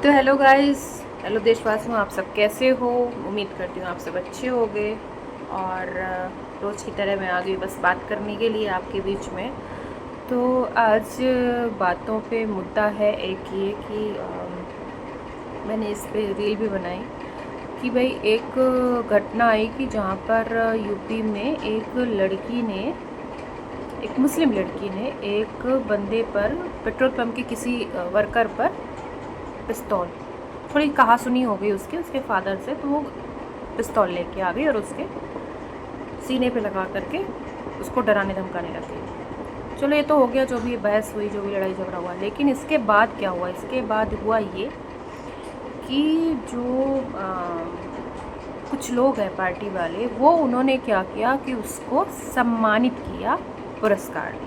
तो hello guys, hello देशवासियों, आप सब कैसे हो। उम्मीद करती हूँ आप सब अच्छे होंगे। और रोज़ की तरह मैं आ गई बस बात करने के लिए आपके बीच में। तो आज बातों पे मुद्दा है एक ये कि मैंने इस पे रील भी बनाई कि भाई एक घटना आई कि जहाँ पर यूपी में एक मुस्लिम लड़की ने एक बंदे पर, पेट्रोल पंप के किसी वर्कर पर पिस्तौल, थोड़ी कहा सुनी हो गई उसके उसके फादर से, तो वो पिस्तौल लेके आ गई और उसके सीने पे लगा करके उसको डराने धमकाने लग गई। चलो ये तो हो गया, जो भी बहस हुई, जो भी लड़ाई झगड़ा हुआ। लेकिन इसके बाद क्या हुआ, इसके बाद हुआ ये कि जो कुछ लोग हैं पार्टी वाले, वो उन्होंने क्या किया कि उसको सम्मानित किया, पुरस्कार दिया।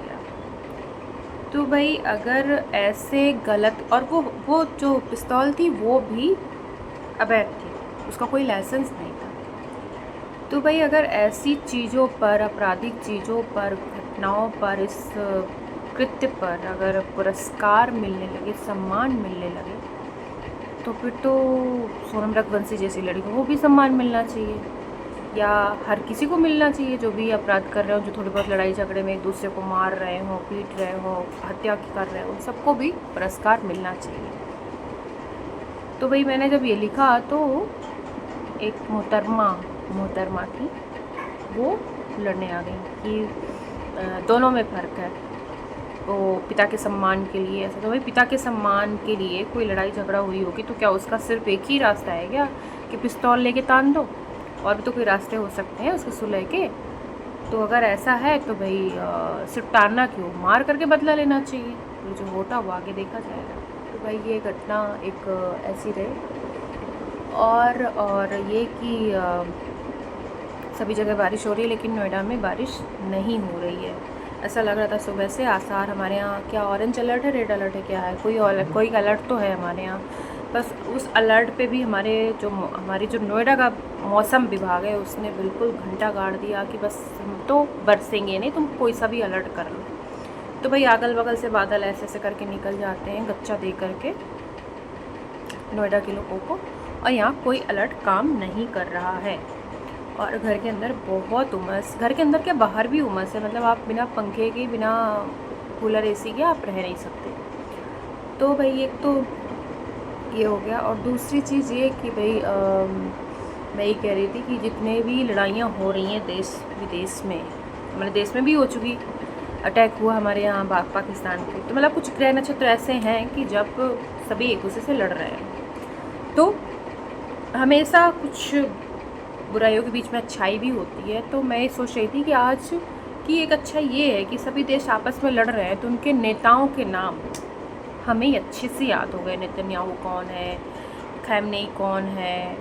तो भाई अगर ऐसे गलत, और वो जो पिस्तौल थी वो भी अवैध थी, उसका कोई लाइसेंस नहीं था। तो भाई अगर ऐसी चीज़ों पर, आपराधिक चीज़ों पर, घटनाओं पर, इस कृत्य पर अगर पुरस्कार मिलने लगे, सम्मान मिलने लगे, तो फिर तो सोनम रघुवंशी जैसी लड़की को भी सम्मान मिलना चाहिए, या हर किसी को मिलना चाहिए जो भी अपराध कर रहे हो, जो थोड़ी बहुत लड़ाई झगड़े में एक दूसरे को मार रहे हो, पीट रहे हो, हत्या कर रहे हो, सबको भी पुरस्कार मिलना चाहिए। तो भाई मैंने जब ये लिखा तो एक मोहतरमा थी, वो लड़ने आ गई कि दोनों में फ़र्क है। तो पिता के सम्मान के लिए ऐसा, तो भाई पिता के सम्मान के लिए कोई लड़ाई झगड़ा हुई होगी तो क्या उसका सिर्फ एक ही रास्ता है क्या कि पिस्तौल लेके तान दो? और भी तो कोई रास्ते हो सकते हैं उसके सुलह के। तो अगर ऐसा है तो भाई सिर्फ तानना क्यों, मार करके बदला लेना चाहिए। तो जो होता वो आगे देखा जाएगा। तो भाई ये घटना एक ऐसी रही। और ये कि सभी जगह बारिश हो रही है, लेकिन नोएडा में बारिश नहीं हो रही है। ऐसा लग रहा था सुबह से। आसार हमारे यहाँ क्या ऑरेंज अलर्ट है, रेड अलर्ट है, क्या है, कोई अलर्ट तो है हमारे यहाँ। बस उस अलर्ट पे भी हमारी जो नोएडा का मौसम विभाग है उसने बिल्कुल घंटा गाड़ दिया कि बस हम तो बरसेंगे नहीं, तुम कोई सा भी अलर्ट कर लो। तो भाई अगल बगल से बादल ऐसे ऐसे करके निकल जाते हैं गच्चा दे करके नोएडा के लोगों को, और यहाँ कोई अलर्ट काम नहीं कर रहा है। और घर के अंदर बहुत उमस, घर के अंदर क्या बाहर भी उमस है, मतलब आप बिना पंखे के, बिना कूलर एसी के आप रह नहीं सकते। तो भाई एक तो ये हो गया। और दूसरी चीज़ ये कि भाई मैं ये कह रही थी कि जितने भी लड़ाइयाँ हो रही हैं देश विदेश में, हमारे देश में भी हो चुकी, अटैक हुआ हमारे यहाँ पाकिस्तान के, तो मतलब कुछ ग्रह नक्षत्र ऐसे हैं कि जब सभी एक दूसरे से लड़ रहे हैं, तो हमेशा कुछ बुराइयों के बीच में अच्छाई भी होती है। तो मैं सोच रही थी कि आज की एक अच्छा ये है कि सभी देश आपस में लड़ रहे हैं, तो उनके नेताओं के नाम हमें अच्छे से याद हो गए। नेतन्याहू कौन है, खैमनेई कौन है,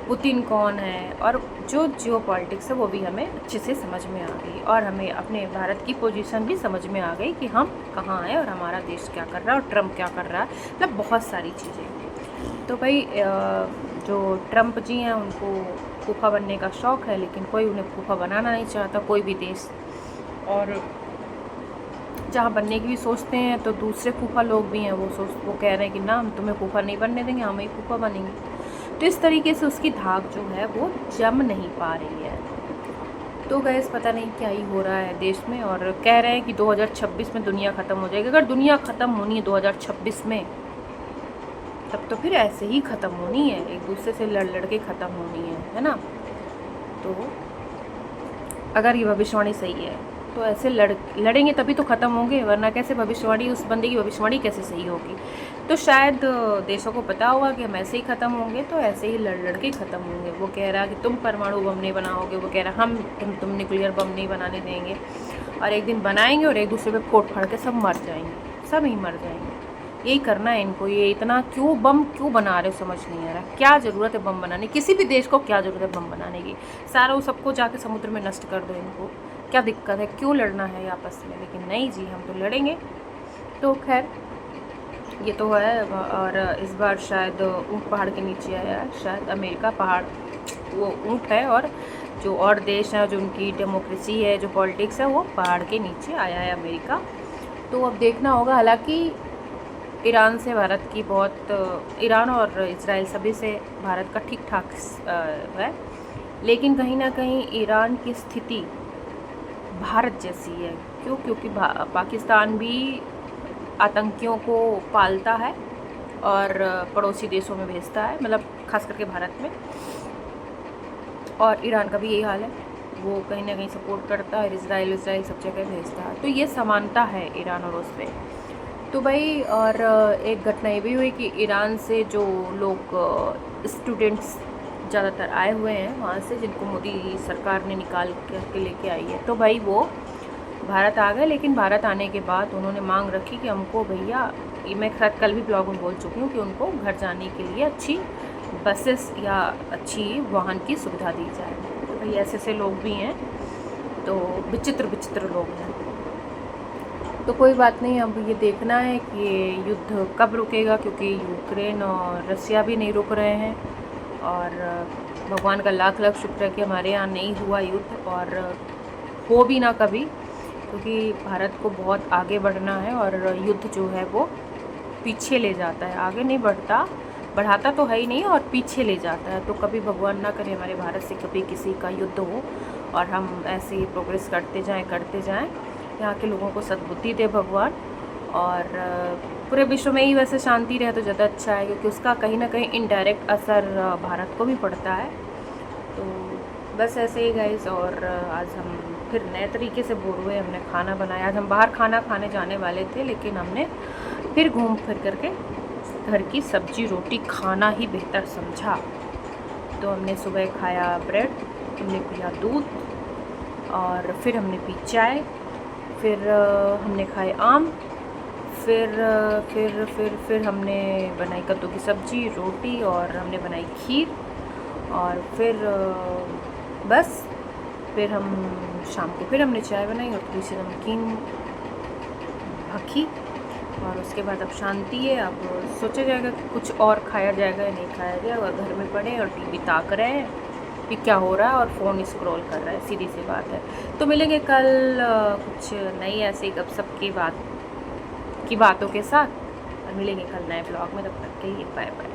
पुतिन कौन है, और जो जियो पॉलिटिक्स है वो भी हमें अच्छे से समझ में आ गई। और हमें अपने भारत की पोजीशन भी समझ में आ गई कि हम कहाँ हैं और हमारा देश क्या कर रहा है और ट्रम्प क्या कर रहा है, मतलब बहुत सारी चीज़ें। तो भाई जो ट्रम्प जी हैं उनको फूफा बनने का शौक़ है, लेकिन कोई उन्हें फूफा बनाना नहीं चाहता, कोई भी देश। और जहाँ बनने की भी सोचते हैं तो दूसरे फूफा लोग भी हैं, वो कह रहे हैं कि ना, हम तुम्हें फूफा नहीं बनने देंगे, हम ही फूफा बनेंगे। तो इस तरीके से उसकी धाक जो है वो जम नहीं पा रही है। तो गैस पता नहीं क्या ही हो रहा है देश में। और कह रहे हैं कि 2026 में दुनिया ख़त्म हो जाएगी। अगर दुनिया ख़त्म होनी है 2026 में, तब तो फिर ऐसे ही ख़त्म होनी है, एक दूसरे से लड़ के ख़त्म होनी है ना। तो अगर ये भविष्यवाणी सही है तो ऐसे लड़ेंगे तभी तो ख़त्म होंगे, वरना कैसे भविष्यवाणी, उस बंदे की भविष्यवाणी कैसे सही होगी। तो शायद देशों को पता होगा कि हम ऐसे ही ख़त्म होंगे, तो ऐसे ही लड़ के ख़त्म होंगे। वो कह रहा कि तुम परमाणु बम नहीं बनाओगे, वो कह रहा तुम न्यूक्लियर बम नहीं बनाने देंगे, और एक दिन बनाएंगे और एक दूसरे पे फोड़ फाड़ के सब मर जाएंगे, सब ही मर जाएंगे। यही करना है इनको। ये इतना क्यों बम क्यों बना रहे, समझ नहीं आ रहा। क्या ज़रूरत है बम बनाने, किसी भी देश को क्या ज़रूरत है बम बनाने की? सारा वो सबको जाके समुद्र में नष्ट कर दो, इनको क्या दिक्कत है, क्यों लड़ना है आपस में? लेकिन नहीं जी, हम तो लड़ेंगे। तो खैर ये तो है। और इस बार शायद ऊँट पहाड़ के नीचे आया है, शायद अमेरिका पहाड़, वो ऊँट है, और जो और देश हैं, जो उनकी डेमोक्रेसी है, जो पॉलिटिक्स है, वो पहाड़ के नीचे आया है, अमेरिका। तो अब देखना होगा। हालांकि ईरान से भारत की बहुत ईरान और इजराइल सभी से भारत का ठीक ठाक है, लेकिन कहीं ना कहीं ईरान की स्थिति भारत जैसी है। क्यों? क्योंकि पाकिस्तान भी आतंकियों को पालता है और पड़ोसी देशों में भेजता है, मतलब खास करके भारत में, और ईरान का भी यही हाल है। वो कहीं ना कहीं सपोर्ट करता है, इजराइल सब जगह भेजता है। तो ये समानता है ईरान और उस पर। तो भाई, और एक घटना ये भी हुई कि ईरान से जो लोग स्टूडेंट्स ज़्यादातर आए हुए हैं वहाँ से, जिनको मोदी सरकार ने निकाल करके लेके आई है, तो भाई वो भारत आ गए। लेकिन भारत आने के बाद उन्होंने मांग रखी कि हमको भैया, ये मैं शायद कल भी ब्लॉग में बोल चुकी हूँ, कि उनको घर जाने के लिए अच्छी बसेस या अच्छी वाहन की सुविधा दी जाए। तो भाई ऐसे ऐसे लोग भी हैं, तो विचित्र लोग हैं। तो कोई बात नहीं, अब ये देखना है कि ये युद्ध कब रुकेगा, क्योंकि यूक्रेन और रसिया भी नहीं रुक रहे हैं। और भगवान का लाख लाख शुक्र है कि हमारे यहाँ नहीं हुआ युद्ध, और हो भी ना कभी, क्योंकि भारत को बहुत आगे बढ़ना है और युद्ध जो है वो पीछे ले जाता है, आगे नहीं बढ़ाता तो है ही नहीं, और पीछे ले जाता है। तो कभी भगवान ना करे हमारे भारत से कभी किसी का युद्ध हो और हम ऐसे ही प्रोग्रेस करते जाएं। यहाँ के लोगों को सद्बुद्धि दे भगवान, और पूरे विश्व में ही वैसे शांति रहे तो ज़्यादा अच्छा है, क्योंकि उसका कहीं ना कहीं इनडायरेक्ट असर भारत को भी पड़ता है। तो बस ऐसे ही गाइस। और आज हम फिर नए तरीके से बोर हुए, हमने खाना बनाया। आज हम बाहर खाना खाने जाने वाले थे, लेकिन हमने फिर घूम फिर करके घर की सब्जी रोटी खाना ही बेहतर समझा। तो हमने सुबह खाया ब्रेड, हमने पिया दूध, और फिर हमने पी चाय, फिर हमने खाए आम, फिर हमने बनाई कद्दू की सब्जी रोटी, और हमने बनाई खीर, और फिर बस फिर हम शाम को फिर हमने चाय बनाई और थोड़ी सी नमकीन भखी, और उसके बाद अब शांति है। अब सोचा जाएगा कि कुछ और खाया जाएगा या नहीं खाया जाएगा, और घर में पड़े और टीवी ताक रहे हैं कि क्या हो रहा है, और फ़ोन स्क्रॉल कर रहा है, सीधी सी बात है। तो मिलेंगे कल कुछ नई ऐसी गपशप की बातों के साथ, और मिलेंगे कल नए ब्लॉग में। तब तक के लिए बाय बाय।